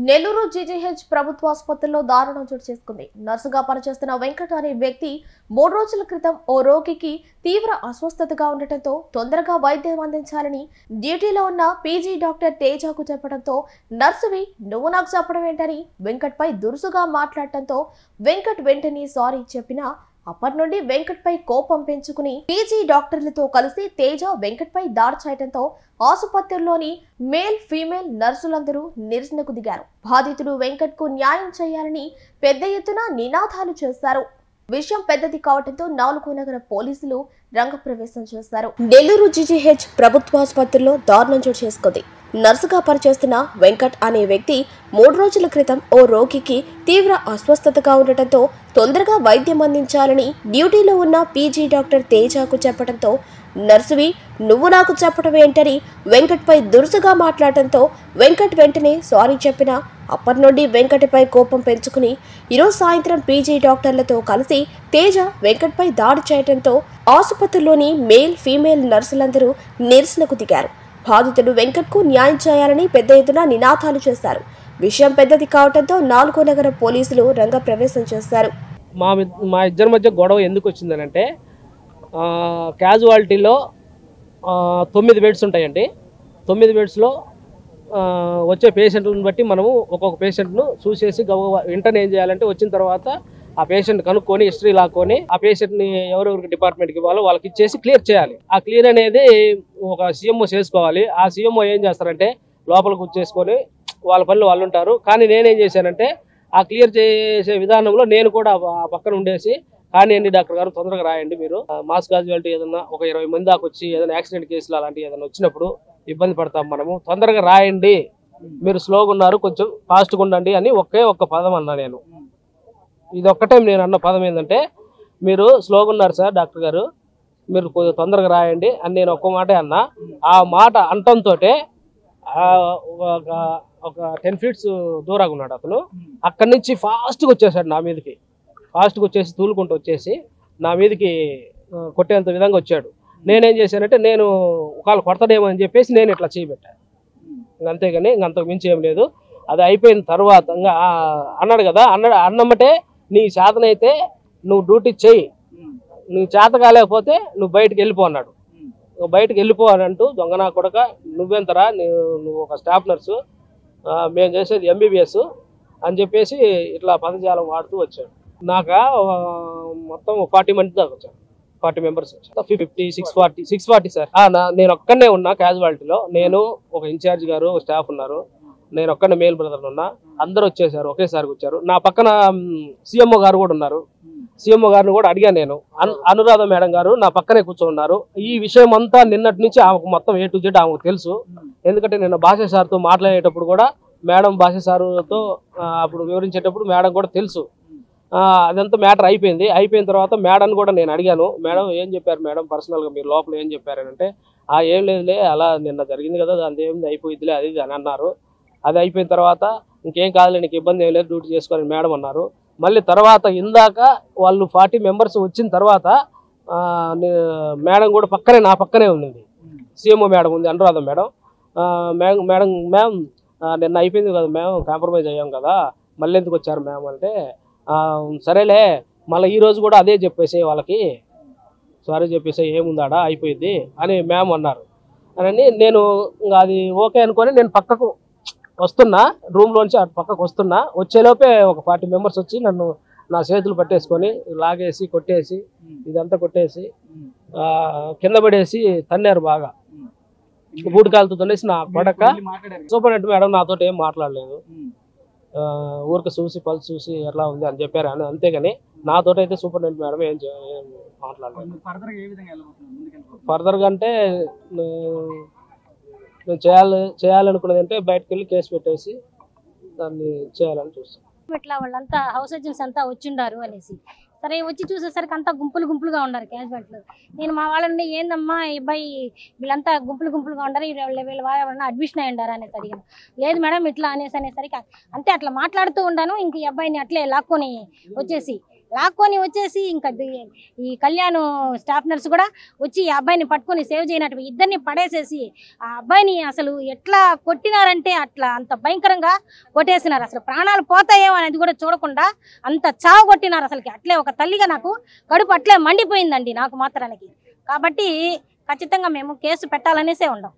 Nellore GGH ప్రభుత్వ ఆసుపత్రిలో దారుణం చోటు చేసుకుంది. నర్సుగా పనిచేస్తున్న వెంకట్ అనే వ్యక్తి 3 రోజుల క్రితం ఓ రోగికి తీవ్ర అస్వస్థతగా ఉండటంతో తొందరగా వైద్యం అందించాలని డ్యూటీలో ఉన్న పీజీ డాక్టర్ తేజకు చెప్పడంతో నర్సువి నువ్వు నాకు చెప్పడం ఏంటని వెంకట్ పై దురుసుగా మాట్లాడటంతో వెంకట్ వెంటనే సారీ చెప్పినా అప్పటి నుండి వెంకట్ పై కోపం పెంచుకుని పీజీ డాక్టర్లతో కలిసి తేజ వెంకట్ పై దాడి చేయడంతో ఆసుపత్రిలోని మేల్ ఫీమేల్ నర్సులందరూ నిరసనకు దిగారు. బాధితుడు వెంకట్ కు న్యాయం చేయాలని పెద్ద ఎత్తున నినాదాలు చేశారు. విషయం పెద్దది కావడంతో నాలుగునగర పోలీసులు రంగప్రవేశం చేశారు. నెల్లూరు జీజీహెచ్ ప్రభుత్వ ఆసుపత్రిలో దారుణం చోటు చేసుకుంది. నర్సుగా పనిచేస్తున్న వెంకట్ అనే వ్యక్తి 3 రోజుల క్రితం ఓ రోగికి తీవ్ర అస్వస్థతగా ఉండటంతో తొందరగా వైద్యం అందించాలని డ్యూటీలో ఉన్న పీజీ డాక్టర్ తేజకు చెప్పడంతో నర్సువి నువ్వు నాకు చెప్పడం ఏంటని వెంకట్ పై దురుసుగా మాట్లాడటంతో వెంకట్ వెంటనే సారీ చెప్పినా అప్పటి నుండి వెంకట్పై కోపం పెంచుకుని ఈరోజు సాయంత్రం పీజీ డాక్టర్లతో కలిసి తేజ వెంకట్ పై దాడి చేయడంతో ఆసుపత్రిలోని మేల్ ఫీమేల్ నర్సులందరూ నిరసనకు దిగారు. బాధితుడు వెంకట్ కు న్యాయం చేయాలని పెద్ద ఎత్తున నినాదాలు చేశారు. విషయం పెద్దది కావడంతో నాలుగునగర పోలీసులు రంగప్రవేశం చేశారు. మా ఇద్దరి మధ్య గొడవ ఎందుకు వచ్చిందనంటే క్యాజువాలిటీలో 9 బెడ్స్ ఉంటాయండి. 9 బెడ్స్లో వచ్చే పేషెంట్లను బట్టి మనము ఒక్కొక్క పేషెంట్ను చూసేసి వెంటనే ఏం చేయాలంటే వచ్చిన తర్వాత ఆ పేషెంట్ కనుక్కొని హిస్టరీ లాక్కొని ఆ పేషెంట్ని ఎవరెవరికి డిపార్ట్మెంట్కి ఇవ్వాలో వాళ్ళకి ఇచ్చేసి క్లియర్ చేయాలి. ఆ క్లియర్ అనేది ఒక సీఎంఓ చేసుకోవాలి. ఆ సీఎంఓ ఏం చేస్తారంటే లోపలికి వచ్చేసుకొని వాళ్ళ పనులు వాళ్ళు ఉంటారు. కానీ నేనేం చేశానంటే ఆ క్లియర్ చేసే విధానంలో నేను కూడా ఆ పక్కన ఉండేసి కానీ డాక్టర్ గారు తొందరగా రాయండి, మీరు మాస్ క్యాజువాలిటీ ఏదన్నా ఒక 20 మంది దాకా వచ్చి ఏదైనా యాక్సిడెంట్ కేసులు అలాంటివి ఏదైనా వచ్చినప్పుడు ఇబ్బంది పడతాం, మనము తొందరగా రాయండి, మీరు స్లోగా ఉన్నారు, కొంచెం ఫాస్ట్గా ఉండండి అని ఒక్క పదం అన్నా. నేను ఇది ఒక్కటే నేను అన్న పదం ఏంటంటే మీరు స్లోగా ఉన్నారు సార్ డాక్టర్ గారు, మీరు తొందరగా రాయండి అని నేను ఒక్క మాటే అన్నా. ఆ మాట అంటంతో ఒక 10 feet దూరంగా ఉన్నాడు అతను. అక్కడి నుంచి ఫాస్ట్గా వచ్చేసాడు నా మీదకి. ఫాస్ట్గా వచ్చేసి తూలుకుంటూ వచ్చేసి నా మీదకి కొట్టేంత విధంగా వచ్చాడు. నేనేం చేశానంటే నేను ఒకవేళ కొడతాడేమో అని చెప్పేసి నేను ఇట్లా చేయబెట్టాను. అంతేగాని అంతకు మించి ఏం లేదు. అది అయిపోయిన తర్వాత ఇంకా అన్నాడు కదా, అన్నమ్మటే నీ చేతనైతే నువ్వు డ్యూటీ చెయ్యి, నీ చేత కాలేకపోతే నువ్వు బయటకు వెళ్ళిపో అన్నాడు. బయటకు వెళ్ళిపో అని అంటూ దొంగనా కొడక నువ్వెంతరా, నువ్వు ఒక స్టాఫ్ నర్సు, మేము చేసేది ఎంబీబీఎస్ అని చెప్పేసి ఇట్లా పదజాలం వాడుతూ వచ్చాడు. నాకు మొత్తం 40 మంది దాకా వచ్చారు, 40 మెంబర్స్ వచ్చారు. 50, 640 సార్. నేను ఒక్కనే ఉన్నా క్యాజువాలిటీలో. నేను ఒక ఇన్ఛార్జ్ గారు స్టాఫ్ ఉన్నారు, నేను ఒక్కనే మేల్ బ్రదర్ ఉన్నా. అందరూ వచ్చేసారు, ఒకేసారి వచ్చారు. నా పక్కన సీఎంఓ గారు కూడా ఉన్నారు. సీఎంఓ గారిని కూడా అడిగాను నేను. అనురాధ మేడం గారు నా పక్కనే కూర్చోన్నారు. ఈ విషయం అంతా నిన్నటి నుంచి ఆమెకు మొత్తం A to Z ఆమెకు తెలుసు. ఎందుకంటే నిన్న భాష సార్తో మాట్లాడేటప్పుడు కూడా మేడం భాష సార్తో అప్పుడు వివరించేటప్పుడు మేడం కూడా తెలుసు. అదంతా మ్యాటర్ అయిపోయింది. అయిపోయిన తర్వాత మేడం కూడా నేను అడిగాను, మేడం ఏం చెప్పారు మేడం పర్సనల్గా మీరు లోపల ఏం చెప్పారనంటే ఏం లేదులే, అలా నిన్న జరిగింది కదా, దాని ఏమిది అయిపోయిద్దిలే అది అని అన్నారు. అది అయిపోయిన తర్వాత ఇంకేం కాదులే, నీకు ఇబ్బంది ఏం లేదు, డ్యూటీ చేసుకోవాలని మేడం అన్నారు. మళ్ళీ తర్వాత ఇందాక వాళ్ళు 40 మెంబర్స్ వచ్చిన తర్వాత మేడం కూడా పక్కనే నా పక్కనే ఉంది, సీఎంఓ మేడం ఉంది, అనురాధ మేడం. మ్యామ్ నిన్న అయిపోయింది కదా మ్యామ్, కాంప్రమైజ్ అయ్యాం కదా, మళ్ళీ ఎందుకు వచ్చారు మ్యామ్ అంటే సరేలే మళ్ళీ ఈరోజు కూడా అదే చెప్పేసి వాళ్ళకి సారీ చెప్పేసి ఏముందాడా అయిపోయింది అని మ్యామ్ అన్నారు. అని నేను ఇంకా అది ఓకే అనుకొని నేను పక్కకు వస్తున్నా, రూమ్లోంచి అటు పక్కకు వస్తున్నా. వచ్చేలోపే ఒక 40 మెంబర్స్ వచ్చి నన్ను నా చేతులు పట్టేసుకొని లాగేసి కొట్టేసి ఇదంతా కొట్టేసి కింద పడేసి తన్నారు బాగా. బూడి కాలుతో తన్నేసి నా కొడక. సూపరింటెండెంట్ మేడం నాతో ఏం మాట్లాడలేదు, ఊరికి చూసి పల్స్ చూసి ఎట్లా ఉంది అని చెప్పారు అని, అంతేగాని నాతో అయితే సూపరింటెండెంట్ మేడం ఏం మాట్లాడలేదు. ఫర్దర్గా అంటే నేను చేయాలనుకున్నది అంటే బయటకు వెళ్ళి కేసు పెట్టేసి దాన్ని చేయాలని చూస్తాను. ఇట్లా వాళ్ళంతా హౌస్ ఏజెంట్స్ అంతా వచ్చిండారు అనేసి సరే వచ్చి చూసేసరికి అంతా గుంపులుగా ఉన్నారు క్యాజువాలిటీలో. నేను మా వాళ్ళని ఏందమ్మా ఈ అబ్బాయి వీళ్ళంతా గుంపులుగా ఉండరు, వీళ్ళ వాళ్ళ అడ్మిషన్ అయ్యి ఉండారు అనేసి అడిగాను. లేదు మేడం ఇట్లా అనేసరికి అంతే అట్లా మాట్లాడుతూ ఉండాను. ఇంక ఈ అబ్బాయిని అట్లే లాక్కొని వచ్చేసి లాక్కొని వచ్చేసి ఇంకా ఈ కళ్యాణ్ స్టాఫ్ నర్స్ కూడా వచ్చి ఈ అబ్బాయిని పట్టుకొని సేవ్ చేయనట్టు ఇద్దరిని పడేసేసి ఆ అబ్బాయిని అసలు ఎట్లా కొట్టినారంటే అట్లా అంత భయంకరంగా కొట్టేసినారు. అసలు ప్రాణాలు పోతాయేమో అనేది కూడా చూడకుండా అంత చావు కొట్టినారు. అసలుకి అట్లే ఒక తల్లిగా నాకు కడుపు అట్లే మండిపోయిందండి నాకు మాత్రానికి. కాబట్టి ఖచ్చితంగా మేము కేసు పెట్టాలనేసే ఉండం.